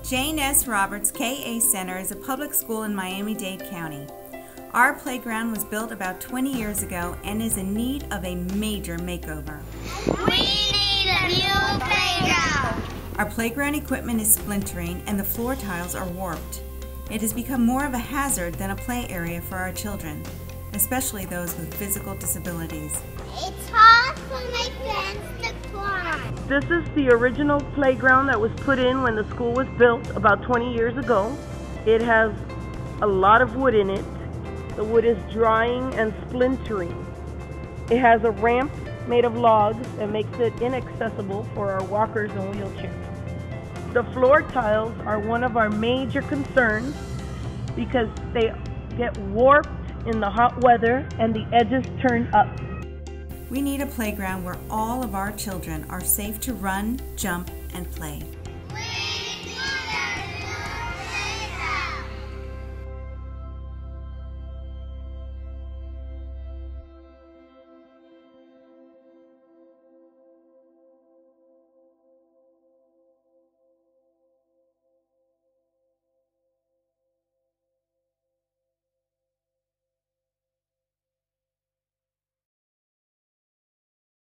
Jane S. Roberts K.A. Center is a public school in Miami-Dade County. Our playground was built about 20 years ago and is in need of a major makeover. We need a new playground! Our playground equipment is splintering and the floor tiles are warped. It has become more of a hazard than a play area for our children, especially those with physical disabilities. It's hard for my friends to climb. This is the original playground that was put in when the school was built about 20 years ago. It has a lot of wood in it. The wood is drying and splintering. It has a ramp made of logs that makes it inaccessible for our walkers and wheelchairs. The floor tiles are one of our major concerns because they get warped in the hot weather and the edges turn up. We need a playground where all of our children are safe to run, jump, and play.